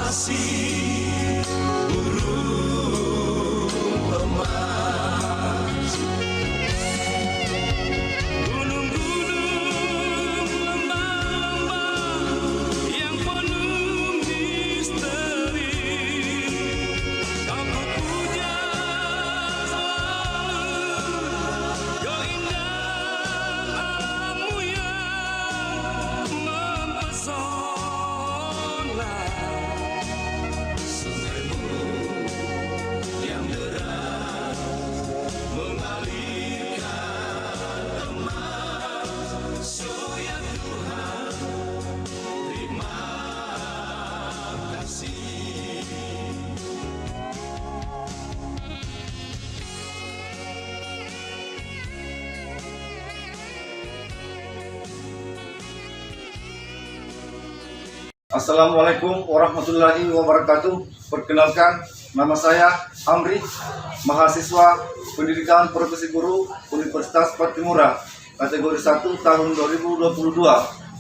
masih burung emas. Gunung-gunung, lembah-lembah yang penuh misteri, kau puja selalu keindahan alammu yang mempesona. Sungaimu yang deras mengalirkan emas. Oh ya Tuhan, terima kasih. Assalamualaikum warahmatullahi wabarakatuh. Perkenalkan, nama saya Amri, mahasiswa Pendidikan Profesi Guru Universitas Patimura, kategori 1 tahun 2022,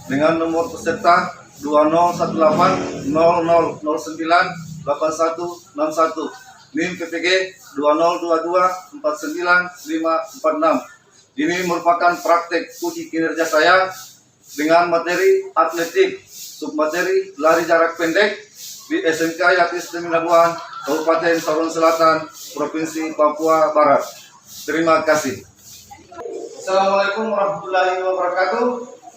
dengan nomor peserta 201800098161, NIM PPG 2022495546. Ini merupakan praktek uji kinerja saya dengan materi atletik, submateri lari jarak pendek di SMK Yatis Teminabuan, Kabupaten Sorong Selatan, Provinsi Papua Barat. Terima kasih. Assalamualaikum warahmatullahi wabarakatuh.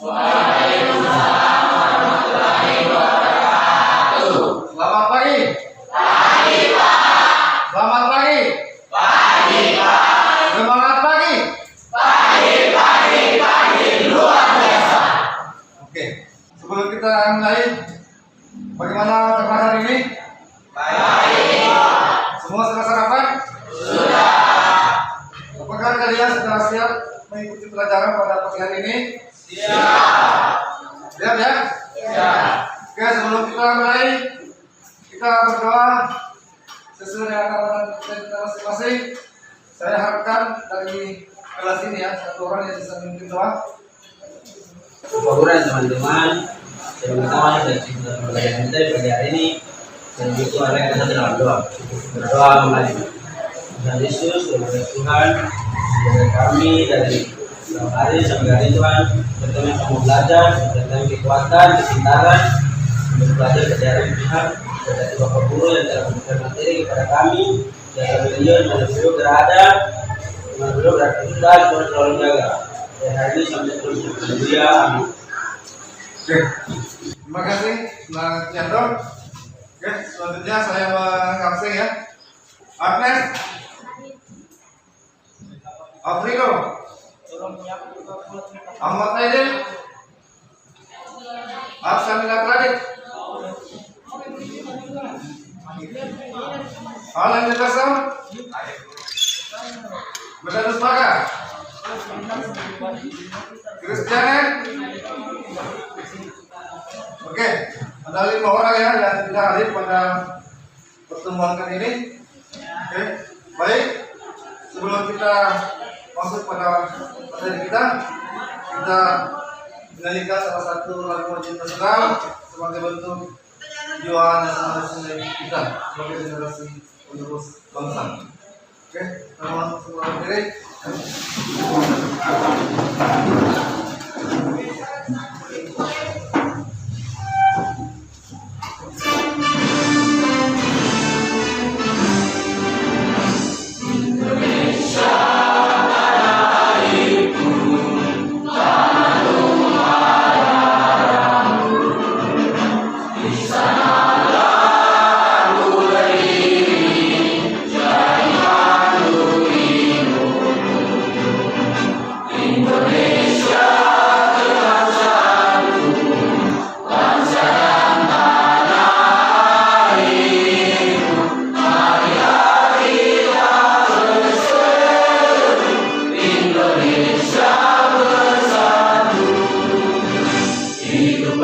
Waalaikumsalam warahmatullahi wabarakatuh. Selamat pagi. Pagi, Pak. Selamat pagi. Pagi, Pak. Semangat pagi. Pagi, luar biasa. Oke, sebelum kita mulai, bagaimana kabar hari ini? Baik, Pak. Semua sudah sarapan? Sudah. Apakah kalian sudah siap mengikuti pelajaran pada pagi hari ini? Siap. Siap ya? Siap. Oke, sebelum kita mulai, kita berdoa sesuai dengan arahan kita masing-masing. Saya harapkan dari kelas ini ya, satu orang yang bisa memimpin doa. Syukuran teman-teman, terutama dari pelajaran kita pada hari ini, dan itu adalah kita dalam doa. Berdoa kembali. Tuhan Yesus, Tuhan, dari kami dari hari sampai hari Tuhan, bertemu kamu belajar, bertemu kekuatan, kesintaran, untuk belajar kejaran Tuhan, dari Bapak Guru yang telah memberikan materi kepada kami, dan beliau berada, beliau beraktivitas, Tuhan selalu jaga. Dan hari ini sampai terus bersedia. Amin. Oke, terima kasih Mbak Chandra. Oke, selanjutnya saya mengaksing ya. Agnes, Afriko, Ahmad Naidil, Aksamina Pradik, Alan Jekasam, Medanus Maka, Kristiane. Oke, ada 5 orang ya yang tidak hadir pada pertemuan kali ini. Oke, baik. Sebelum kita masuk pada materi kita menyanyikan salah satu lagu wajib nasional sebagai bentuk jiwa nasionalisme kita sebagai generasi penerus bangsa. Oke, kita masuk semua materi. Hidup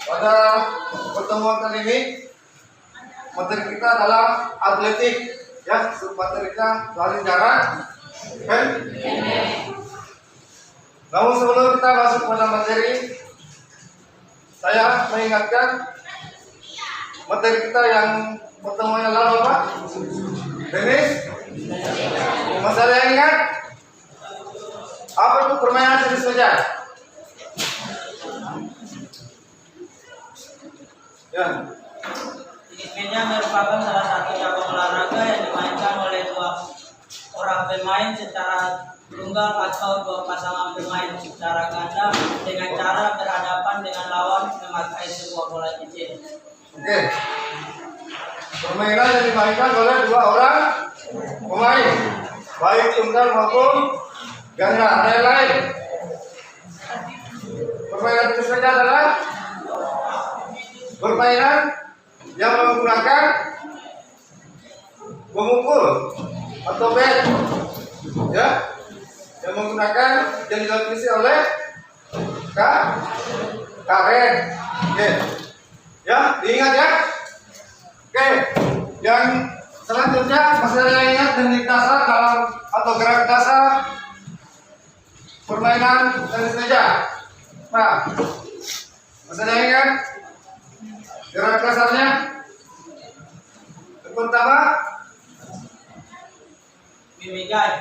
Pada pertemuan kali ini materi kita adalah atletik, ya. Materi kita lari jarak, oke? Namun sebelum kita masuk pada materi, saya mengingatkan materi kita yang pertemuan yang lalu apa? Tenis. Masih ada yang ingat? Apa itu permainan tenis meja? Ya. Tenis meja merupakan salah satu cabang olahraga yang dimainkan oleh dua orang pemain secara tunggal atau dua pasangan pemain secara ganda dengan cara berhadapan dengan lawan memakai sebuah bola kecil. Oke. Permainan yang dimainkan oleh dua orang pemain, baik tunggal maupun ganda. Ada yang lain? Permainan tenis meja adalah permainan yang menggunakan memukul atau bat, ya, yang menggunakan yang dilapisi oleh karet. Oke, ya, diingat ya. Oke, yang selanjutnya masih ada yang ingat teknik dasar dalam atau gerak dasar permainan tenis meja. Nah, masih ada yang ingat gerak dasarnya? Yang pertama, Mimigai.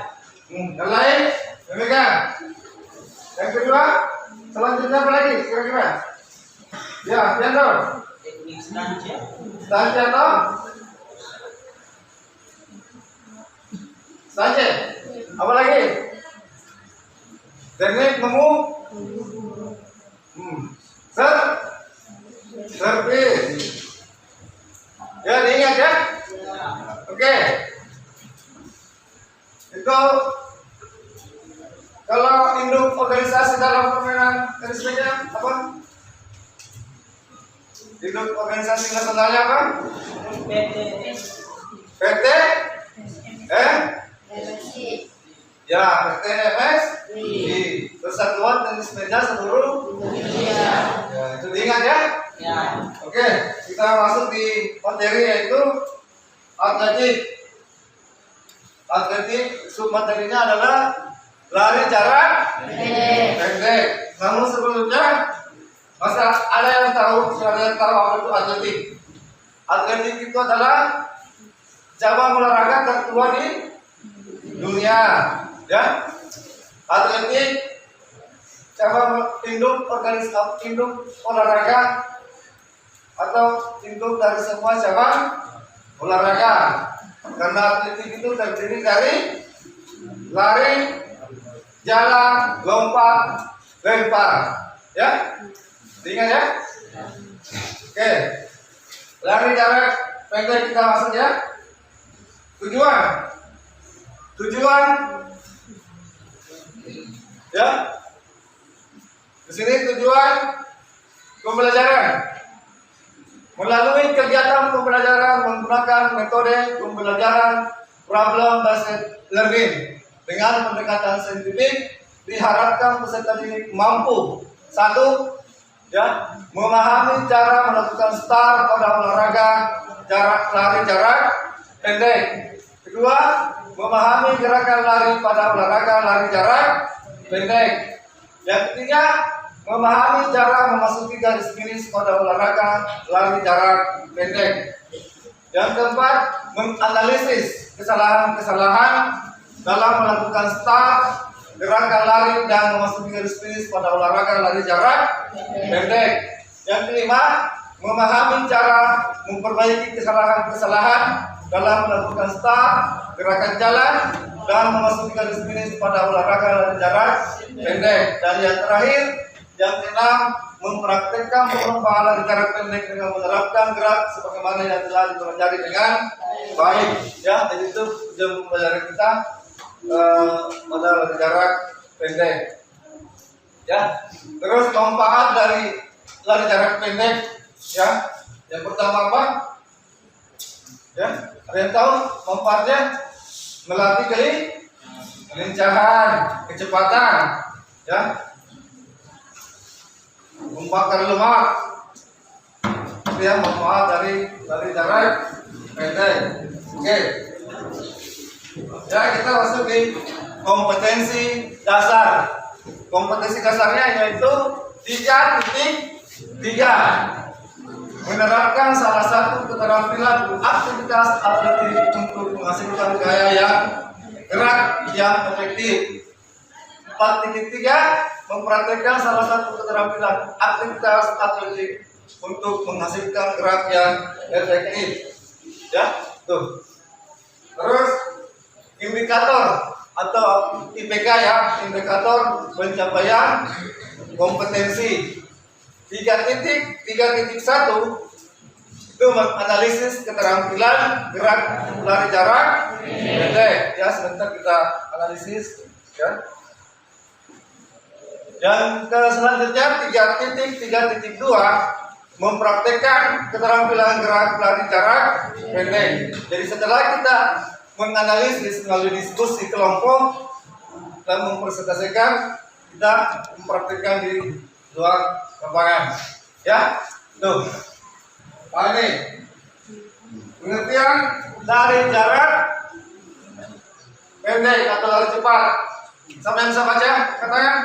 yang lain, demikian. Yang kedua, selanjutnya apa lagi kira-kira? Ya, piano. Teknik stanca. Stanca atau? Stanca. Apa lagi? Teknik servis. Ya, diingat ya. Oke. Itu kalau induk organisasi dalam permainan tenis meja apa? Induk organisasi nasionalnya apa? PT. PT? Ya, PT MSI. Persatuan Tenis Meja Seluruh Indonesia. Ya, itu diingat ya. Ya. Oke, kita masuk di materi yaitu atletik. Atletik submaterinya adalah lari jarak pendek. Namun sebelumnya masa ada yang tahu apa itu atletik? Atletik itu adalah cabang olahraga tertua di dunia, ya. Atletik cabang induk olahraga atau induk dari semua cabang olahraga. Karena atletik itu terdiri dari lari, jalan, lompat, lempar, ya. Ingat ya. Oke. Lari jarak pendek kita masuk ya. Tujuan ya. Di sini tujuan pembelajaran. Melalui kegiatan pembelajaran menggunakan metode pembelajaran problem based learning dengan pendekatan saintifik, diharapkan peserta didik mampu: satu, ya, memahami cara melakukan start pada olahraga lari jarak pendek. Kedua, memahami gerakan lari pada olahraga lari jarak pendek. Yang ketiga, memahami cara memasuki garis finish pada olahraga lari jarak pendek. Yang keempat, menganalisis kesalahan-kesalahan dalam melakukan start, gerakan lari dan memasuki garis finish pada olahraga lari jarak pendek. Yang kelima, memahami cara memperbaiki kesalahan-kesalahan dalam melakukan start, gerakan jalan dan memasuki garis finish pada olahraga lari jarak pendek. Dan yang terakhir, yang keenam, mempraktekkan perlombaan lari jarak pendek dengan menerapkan gerak sebagaimana yang telah dipelajari dengan baik. Ya, jadi itu tujuan pembelajaran kita pada lari jarak pendek. Ya, terus manfaat dari lari jarak pendek. Ya, yang pertama apa? Ya, ada yang tahu manfaatnya? Melatih kelincahan, kecepatan. ya, membakar lemak, dia manfaat dari jarak pendek. Oke, ya kita masuk di kompetensi dasar. Kompetensi dasarnya yaitu 3.3, menerapkan salah satu keterampilan aktivitas atletik untuk menghasilkan gaya yang gerak yang efektif. 4.3, mempraktekkan salah satu keterampilan aktivitas atletik untuk menghasilkan gerak yang efektif. Ya, tuh. Terus indikator atau IPK ya, indikator pencapaian kompetensi. 3.1 itu menganalisis keterampilan gerak lari jarak pendek. Ya, sebentar kita analisis ya. Yang selanjutnya 3.3.2 mempraktekkan keterampilan gerak lari jarak pendek. Jadi setelah kita menganalisis melalui diskusi kelompok dan mempresentasikan, kita mempraktekkan di luar lapangan. Ya, tuh. Nah, ini pengertian lari jarak pendek atau lari cepat. Siapa yang bisa baca? Katakan.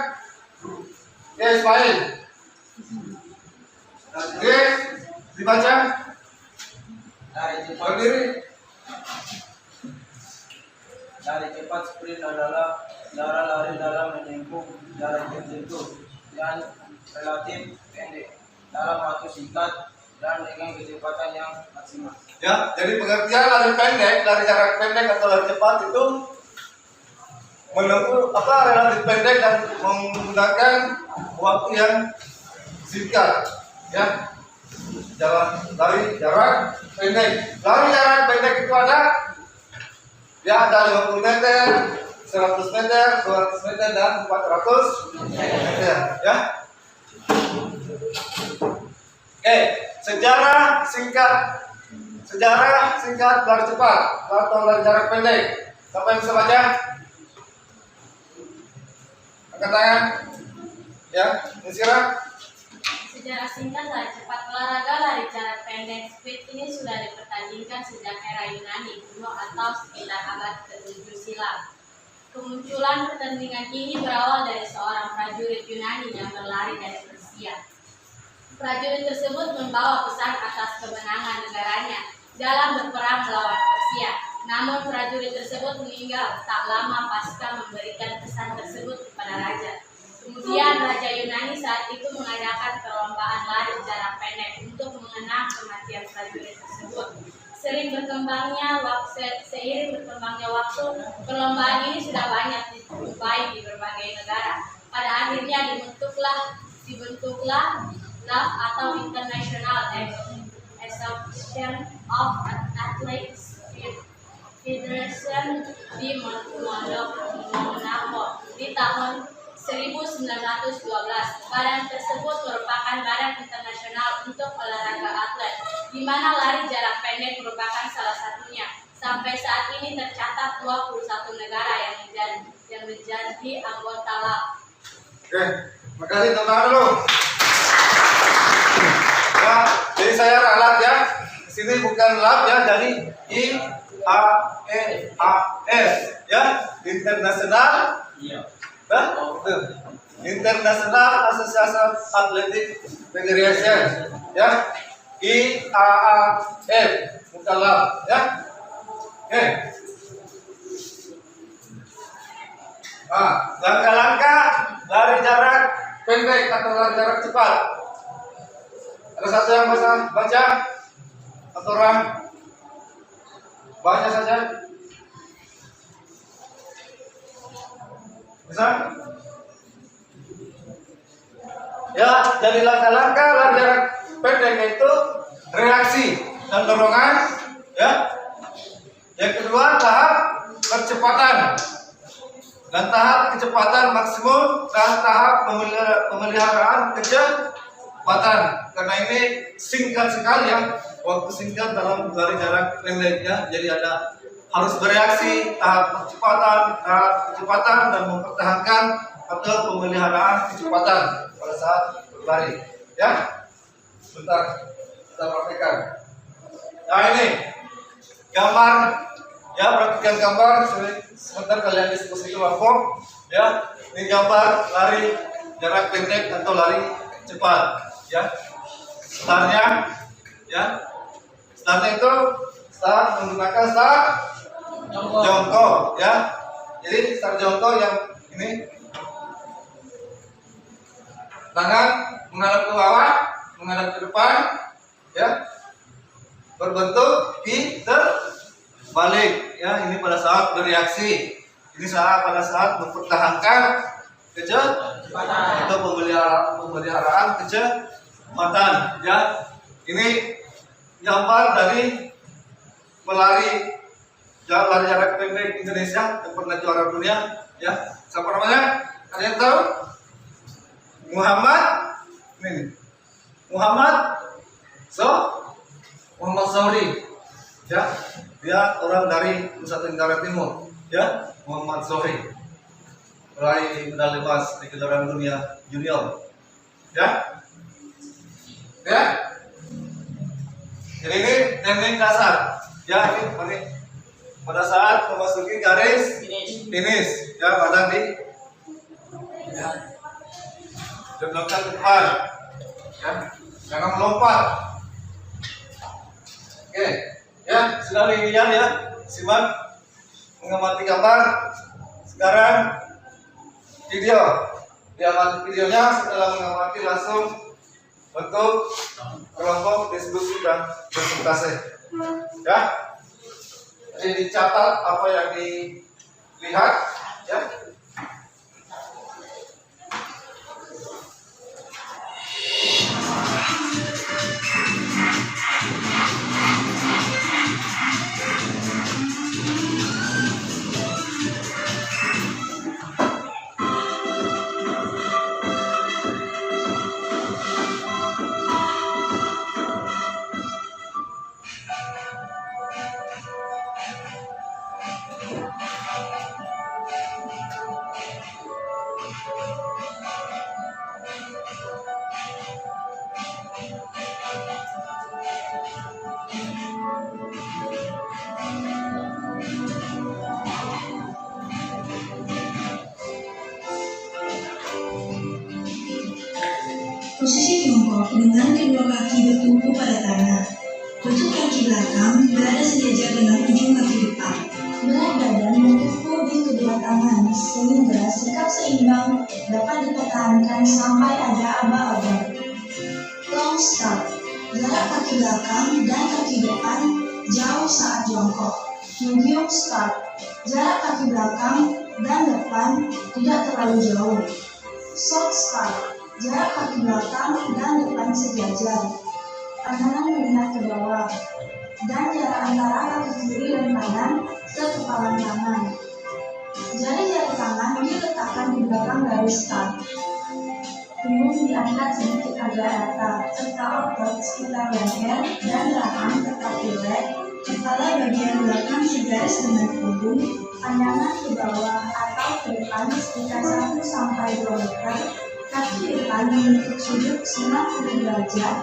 Ya, Ismail. Oke, dibaca. Lari cepat. Berdiri. Lari cepat sprint adalah cara lari dalam menempuh jarak tertentu yang relatif pendek dalam waktu singkat dan dengan kecepatan yang maksimal. Ya, jadi pengertian lari pendek, lari jarak pendek atau lari cepat itu menempuh relatif pendek dan menggunakan waktu yang singkat. Ya, lari jarak pendek. Lari jarak pendek itu ada 50 meter, 100 meter, 200 meter, dan 400 meter. Ya. Oke, sejarah singkat lari cepat atau lari jarak pendek. Siapa yang bisa baca? Angkat tangan. Ya, Nisira. Sejarah singkat lari cepat. Olahraga lari jarak pendek sprint ini sudah dipertandingkan sejak era Yunani kuno atau sekitar abad ke-7 silam. Kemunculan pertandingan ini berawal dari seorang prajurit Yunani yang berlari dari Persia. Prajurit tersebut membawa pesan atas kemenangan negaranya dalam berperang melawan Persia. Namun prajurit tersebut meninggal tak lama pasca memberikan pesan tersebut kepada raja. Kemudian Raja Yunani saat itu mengadakan perlombaan lari jarak pendek untuk mengenang kematian prajurit tersebut. Seiring berkembangnya waktu, perlombaan ini sudah banyak dijumpai di berbagai negara. Pada akhirnya dibentuklah atau International Association of Athletics Federation di Monaco di tahun 1912. Badan tersebut merupakan badan internasional untuk olahraga atlet, di mana lari jarak pendek merupakan salah satunya. Sampai saat ini tercatat 21 negara yang menjadi anggota LAB. Oke, makasih teman-teman dulu. Ya, jadi saya ralat ya. Di sini bukan LAB ya, jadi IAAS ya, International. Iya. International Association Athletic Federation ya, IAAF bukan LAB ya. Oke. Langkah-langkah lari jarak pendek atau lari jarak cepat. Ada satu yang bisa baca? Atau orang? Baca saja. Bisa? Ya, jadi langkah-langkah lari jarak pendek itu reaksi dan dorongan ya. Yang kedua tahap percepatan dan tahap kecepatan maksimum dan tahap pemeliharaan kecepatan. Karena ini singkat sekali ya, waktu singkat dalam lari jarak pendek ya. Jadi harus bereaksi, tahap kecepatan dan mempertahankan atau pemeliharaan kecepatan pada saat berlari. Ya, bentar kita praktekkan. Nah ini gambar, ya perhatikan gambar. Sebentar kalian diskusi kelompok. Ya, ini gambar lari jarak pendek atau lari cepat. Ya, startnya, ya, startnya itu start menggunakan start jongkok. Ya, jadi start jongkok yang ini. Tangan menghadap ke bawah, menghadap ke depan, ya, berbentuk P terbalik, ya. Ini pada saat bereaksi, ini pada saat mempertahankan kecepatan atau pemeliharaan kecepatan, ya. Ini gambar dari pelari lari jarak pendek Indonesia yang pernah juara dunia, ya. Siapa namanya? Kalian tahu? Muhammad Zohri, ya, dia orang dari Nusa Tenggara Timur, ya, Muhammad Zohri, meraih medali emas di kejuaraan dunia junior, ya, ya. Jadi ini teknik dasar, ya, ini pada saat memasuki garis finish, ya, badan di, ya, belakang ke depan, ya, jangan melompat. Oke, ya, sudah lihat, ya, simak mengamati gambar. Sekarang video, diamati videonya. Setelah mengamati langsung bentuk kelompok diskusi dan presentasi, ya. Jadi dicatat apa yang dilihat, ya. Posisi jongkok dengan kedua kaki bertumpu pada tanah. Lutut kaki belakang berada sejajar dengan ujung kaki depan. Berat badan bertumpu di kedua tangan sehingga sikap seimbang dapat dipertahankan sampai ada aba-aba. Long start, jarak kaki belakang dan kaki depan jauh saat jongkok. Medium start, jarak kaki belakang dan depan tidak terlalu jauh. Short start, jarak kaki belakang dan depan sejajar. Pandangan melihat ke bawah. Dan jarak antara kaki kiri dan kanan sekepalan tangan. Jari-jari tangan diletakkan di belakang garis start. Punggung diangkat sedikit agak rata, serta otot sekitar leher dan rahang tetap rileks. Kepala bagian belakang segaris dengan punggung. Pandangan ke bawah atau ke depan sekitar 1-2 meter. Kaki depan membentuk sudut 90 derajat,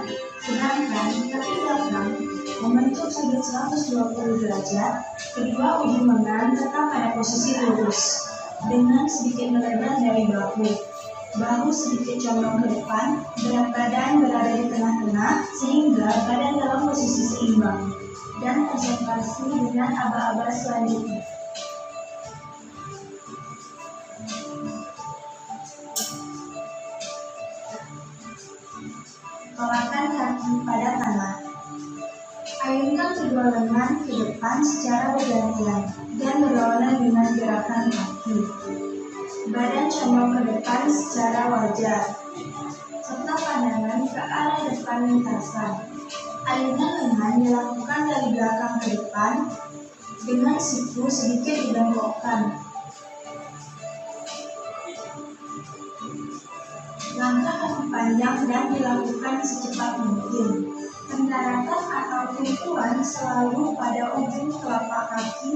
sedangkan kaki belakang membentuk sudut 120 derajat. Kedua ujung lengan tetap pada posisi lurus, dengan sedikit melebar dari bahu. Bahu sedikit condong ke depan, berat badan berada di tengah-tengah, sehingga badan dalam posisi seimbang. Dan konsentrasi dengan aba-aba selanjutnya. Tolakkan kaki pada tanah. Ayunkan kedua lengan ke depan secara bergantian dan berlawanan dengan gerakan kaki. Badan condong ke depan secara wajar, serta pandangan ke arah depan lintasan. Ayunan lengan dilakukan dari belakang ke depan dengan siku sedikit dibengkokkan. Langkah kaki panjang dan dilakukan secepat mungkin. Pendaratan atau tumpuan selalu pada ujung telapak kaki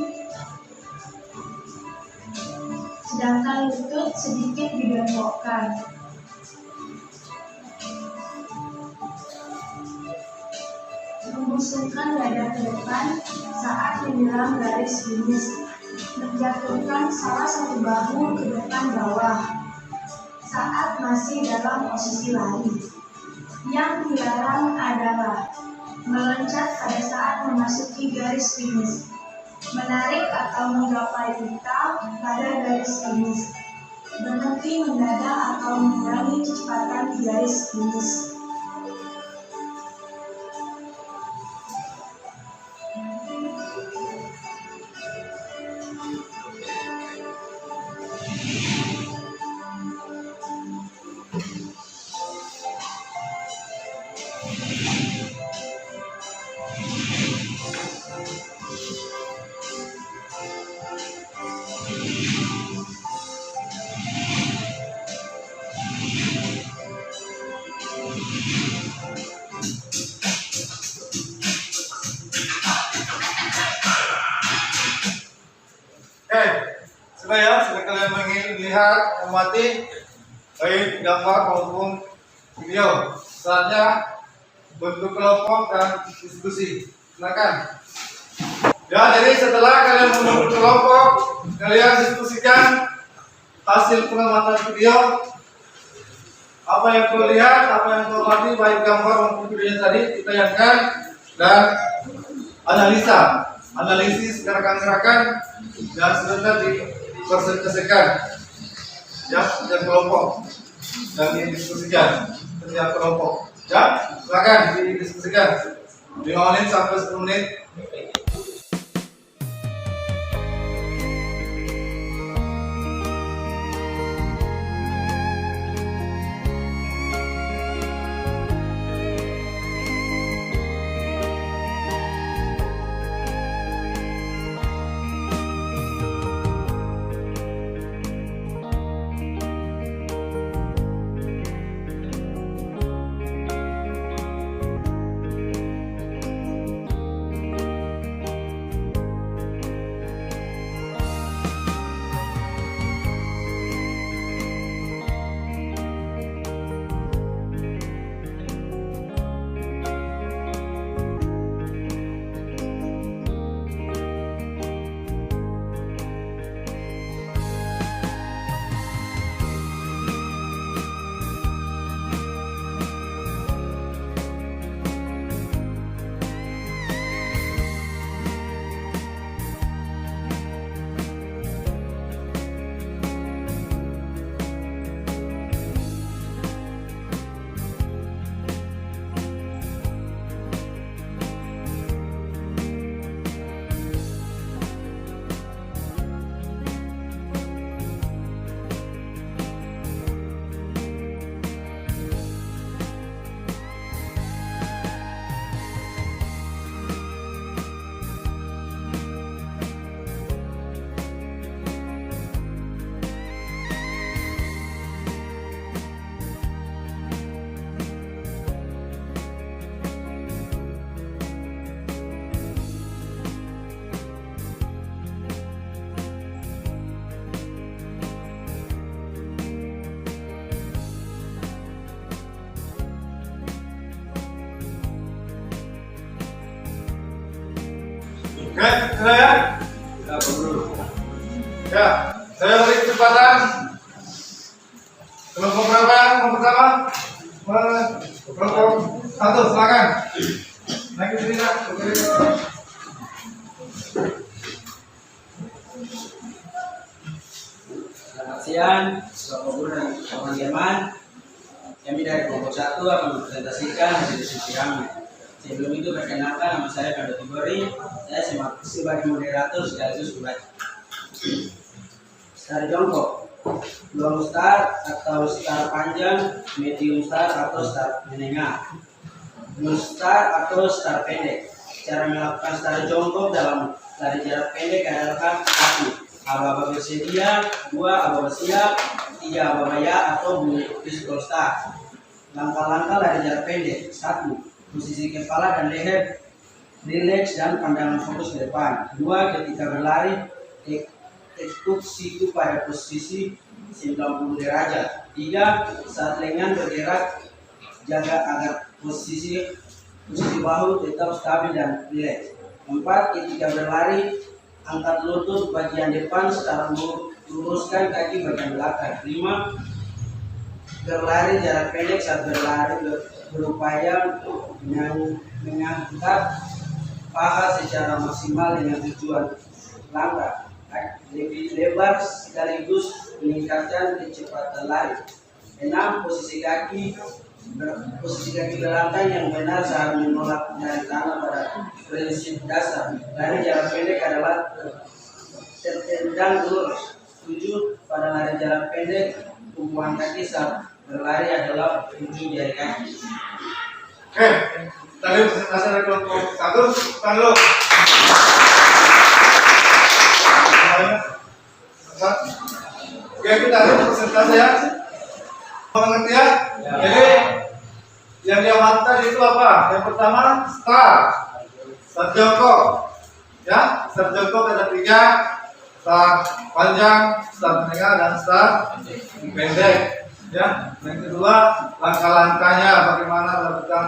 sedangkan lutut sedikit dibengkokkan. Membusungkan dada ke depan saat menyelam garis finish. Menjatuhkan salah satu bahu ke depan bawah saat masih dalam posisi lari. Yang dilarang adalah meloncat pada saat memasuki garis finish, menarik atau menggapai pita pada garis finish, berhenti mendadak atau mengurangi kecepatan di garis finish. Sudah ya, sudah kalian melihat, mengamati baik gambar maupun video. Saatnya bentuk kelompok dan diskusi. Silakan. Ya, jadi setelah kalian membentuk kelompok, kalian diskusikan hasil pengamatan video. Apa yang kau lihat, apa yang kau amati, baik gambar maupun video tadi ditayangkan dan analisis gerakan-gerakan dan sebentar dipresentasikan ya setiap kelompok dan didiskusikan setiap kelompok ya. Silakan didiskusikan 5 menit sampai 10 menit. Oke, sudah ya? Ya, saya beri kesempatan kelompok berapa yang pertama? Kelompok 1, silakan. Naik ke sini, Nak. Selamat siang, Bapak Guru dan teman-teman. Kami dari kelompok 1 akan mempresentasikan hasil diskusi kami. Sebelum itu perkenalkan, nama saya Kando Tibori. Saya sebagai moderator sekaligus pembaca. Star jongkok, long star atau star panjang, medium star atau star menengah, blue star atau star pendek. Cara melakukan star jongkok dalam lari jarak pendek adalah 1. Aba-aba bersedia, 2. Aba-aba siap, 3. Aba-aba ya atau bunyi pistol star. Langkah-langkah lari jarak pendek. 1. Posisi kepala dan leher rileks dan pandangan fokus ke depan. 2. Ketika berlari, tekuk siku pada posisi 90 derajat. 3. Saat lengan bergerak, jaga agar posisi bahu tetap stabil dan rileks. 4. Ketika berlari, angkat lutut bagian depan secara luruskan kaki bagian belakang. 5. Berlari jarak pendek. Saat berlari berupaya mengangkat paha secara maksimal dengan tujuan langkah lebih lebar sekaligus meningkatkan kecepatan lari. 6. Posisi kaki berlantai yang benar saat menolak dari tanah pada prinsip dasar. Lari jarak pendek adalah tertendang lurus. 7. Pada lari jarak pendek, tumpuan kaki saat berlari adalah ujung jari kaki. Oke, tadi presentasi dari kelompok 1, tahan dulu. Oke, kita lihat presentasi ya. Mengerti ya? Jadi yang dia tadi itu apa? Yang pertama start jongkok, ya. Start jongkok ada 3, start panjang, start tengah, dan start pendek. Ya, yang kedua langkah-langkahnya bagaimana melakukan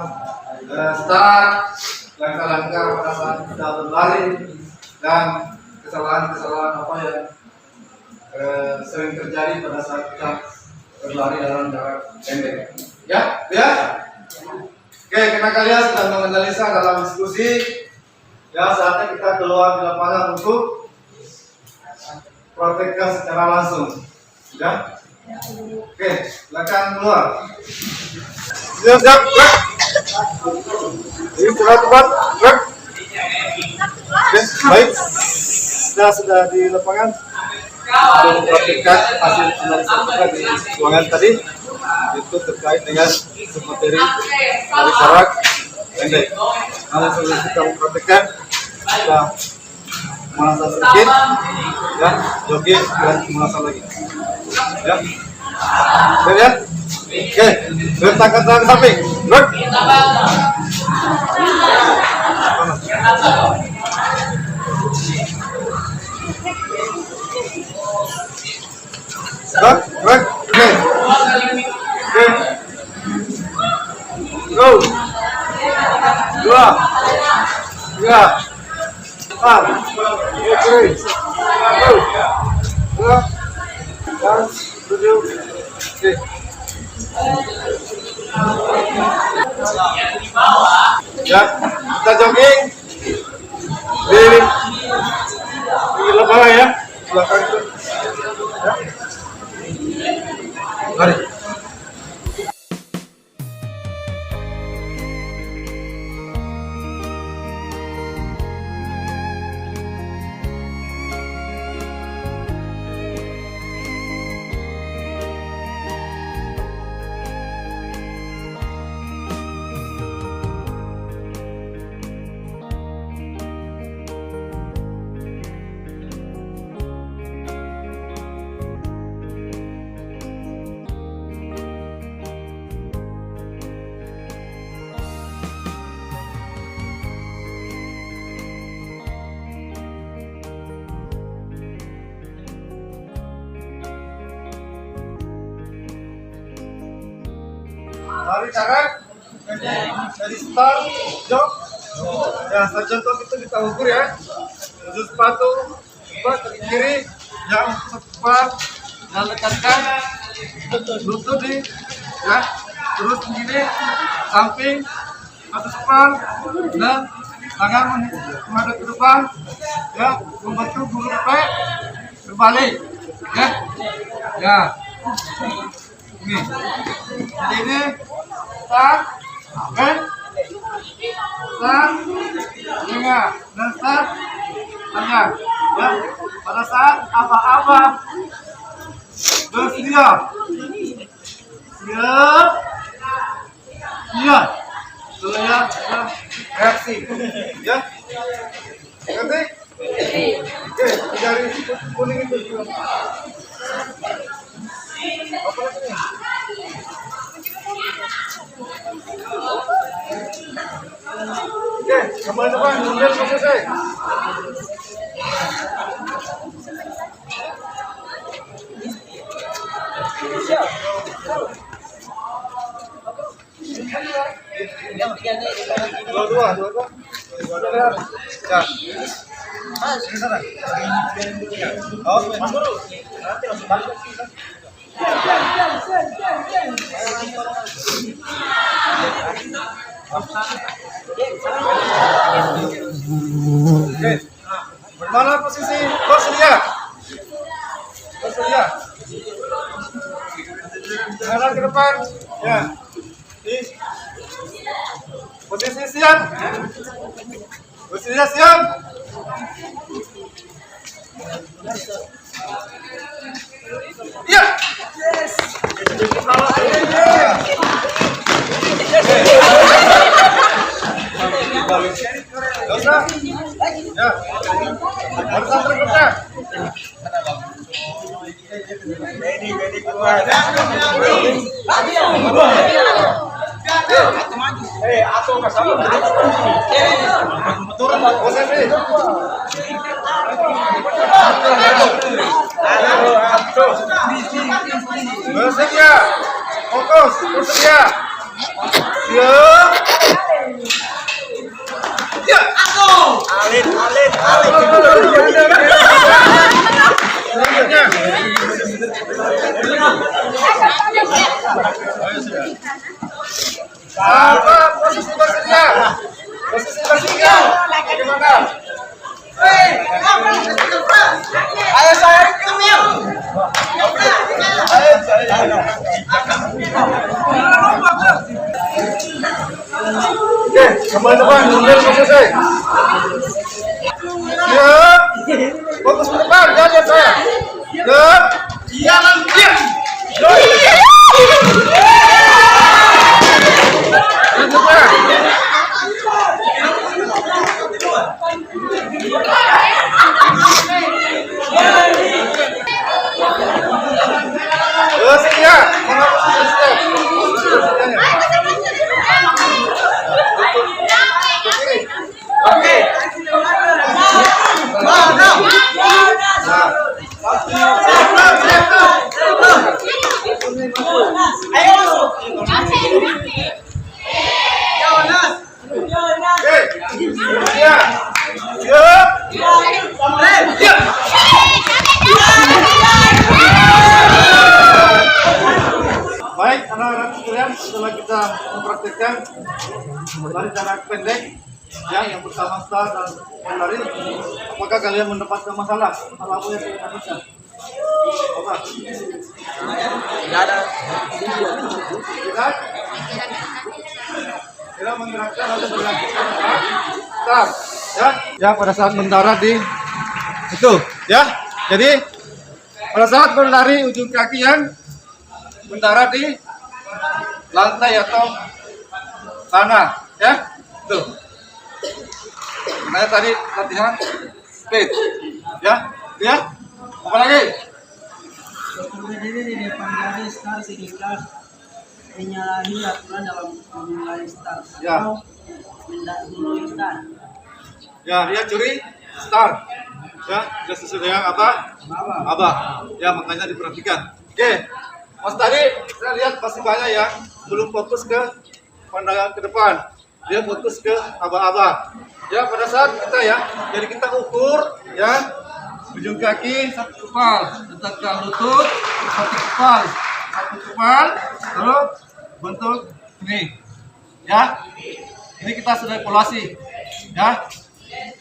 start, langkah-langkah pada saat kita berlari, dan kesalahan-kesalahan apa yang sering terjadi pada saat kita berlari dalam jarak pendek. Ya, ya. Oke, karena kalian sudah menganalisa dalam diskusi, ya saatnya kita keluar di lapangan untuk praktekkan secara langsung. Ya. Oke, silakan keluar. Siap, gerak. Ini cepat, gerak. Oke, baik. Sudah di lapangan. Untuk mempraktikkan hasil analisa kita di ruangan tadi, itu terkait dengan materi dari jarak pendek. Namun sebelum kita mempraktikkan, kita merasa sedikit, ya, jogging dan merasa lagi. Ya, oke ya. Oke, letakkan tangan ke samping. Gerak. Gerak. Oke. Oke. Go. 2, 3, 4. Oke. Go. 2, dan 7. Oke. Ya, kita jogging di lapangan ya, belakang itu. Ya. Mari. Lari jarak dari start jog. Ya, start jog itu kita ukur ya. Tujuh sepatu, kaki kiri, yang cepat, dan lekatkan lutut di, ya. Terus begini, samping, atas depan, dan tangan menghadap ke depan, ya. Membentuk bulu P, berbalik, ya. Ya. Ini. Jadi ini start, start, tengah, dan start, panjang. Ya, pada saat apa-apa bersedia, siap, iya, saya reaksi, ya, ngerti? Oke, dari kuning itu juga. Apa lagi nih? Oke, kembali depan, kemudian selesai. Dua. Ya. Sini sana. Oh, Mas Guru. Nanti langsung balik lagi. Oke. Mana posisi Bersedia? Jalan ke depan. Ya. Di posisi siap. Posisinya siap. Ya. Dosa. Ya. Harus bergerak. Bersedia. Fokus, bersedia. Siap. Ya. Alin. Selanjutnya. Apa posisi bersedia? Bagaimana? Ayo saya kemil. Oke, kembali depan, mundur selesai. Siap. Fokus ke depan, jangan lihat saya. Siap. Jalan dia. Bersedia. Oke. Ayo masuk. Baik, anak-anak sekalian, setelah kita mempraktikkan lari jarak pendek yang bersama start dan lari, apakah kalian mendapatkan masalah? Masalah apa yang kalian dapatkan? Apa? Tidak ada. Tidak menggerakkan atau berlakukan start. Ya, pada saat mendarat di itu, ya. Jadi pada saat berlari ujung kaki yang mendarat di lantai atau tanah, ya. Tuh. Nah, tadi latihan speed, ya. Apa lagi? Berdiri di depan garis start sekitar menyalahi aturan dalam memulai start Ya. atau mendahului start. Ya, dia curi start. Ya, dia sesuai dengan apa? Abah. Ya, makanya diperhatikan. Oke. Mas tadi saya lihat masih banyak yang belum fokus ke pandangan ke depan. Dia fokus ke abah-abah. Ya, pada saat kita ya, jadi kita ukur ya ujung kaki satu kepal, letakkan lutut satu kepal, lalu bentuk ini. Ya, ini kita sudah evaluasi. Ya,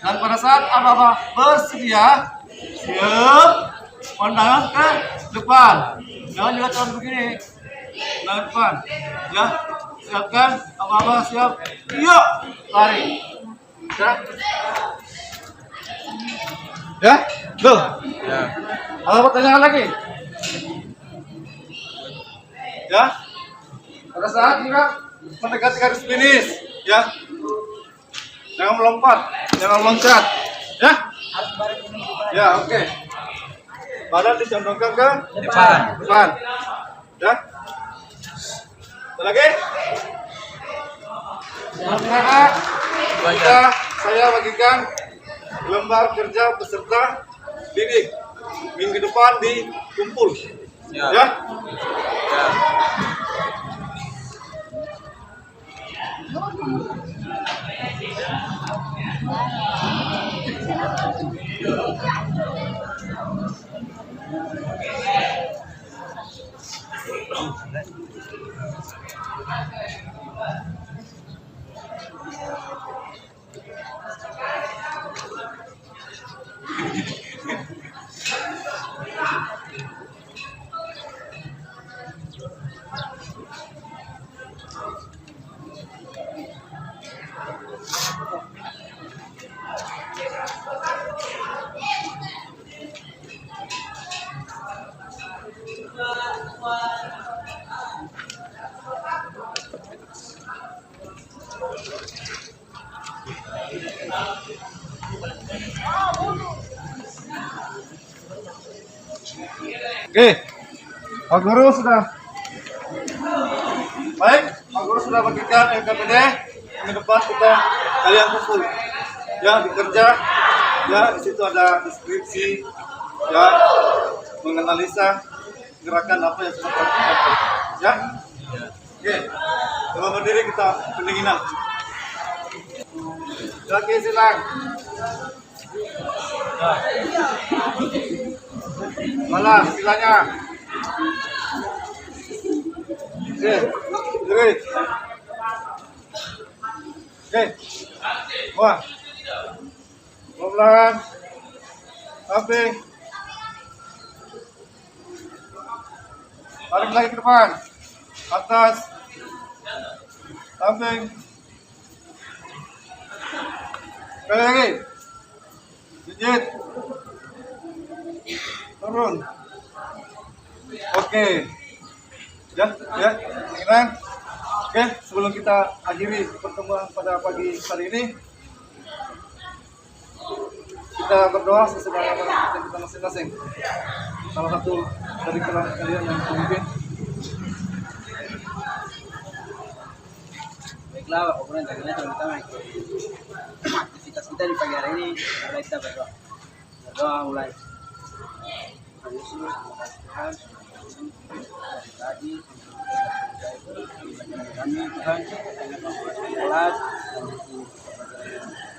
dan pada saat abah-abah bersedia, siap, pandangan ke depan. Jangan juga tahun begini, ke depan. Ya, siapkan, abah-abah siap, yuk, lari. Ya, tuh. Ya. Ada pertanyaan lagi? Ya, pada saat kita mendekati garis finish, ya, jangan melompat, jangan loncat, ya. Ya, oke. Badan dicondongkan ke depan. Ya. Ada lagi? Selanjutnya saya bagikan lembar kerja peserta didik minggu depan di kumpul. Ya. Oke, Pak Guru sudah. Baik, Pak Guru sudah berikan LKPD. Ini depan kita kalian kumpul. Ya, bekerja. Ya, di situ ada deskripsi. Ya, menganalisa gerakan apa yang sudah dilakukan. Ya. Oke, coba berdiri kita pendinginan. Oke, silakan. Mana istilahnya? Oke, diri. Oke, wah, pelan-pelan, samping, tarik lagi ke depan, atas, samping, sekali lagi, jinjit. Turun. Oke. Ya, sekarang. Oke, sebelum kita akhiri pertemuan pada pagi hari ini, kita berdoa sesuai dengan kita masing-masing. Salah satu dari kalian yang memimpin. Baiklah, Bapak Guru yang terutama aktivitas kita di pagi hari ini, mulai kita berdoa. Berdoa mulai. Yesus, Tuhan, tadi kami Tuhan, sholat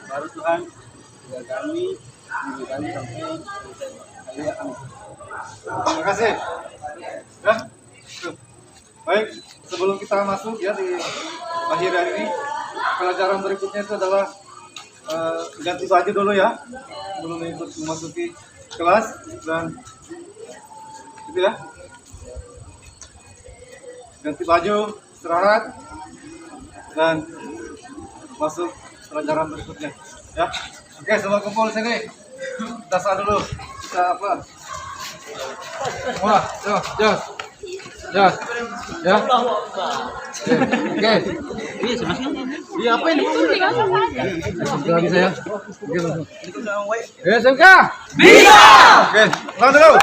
baru Tuhan, juga kami sampai kali kami. Terima kasih. Ya. Baik, sebelum kita masuk ya di akhir hari ini, pelajaran berikutnya itu adalah ganti baju dulu ya, sebelum ikut memasuki kelas dan gitu ya. Ganti baju, istirahat dan masuk pelajaran berikutnya ya. Oke, semua kumpul sini. Kita sah dulu. Kita apa? Wah, jos. Ya. Oke. Iya, apa ini? Lagi saya. Oke, langsung. SMK. Bisa. Oke, langsung dulu.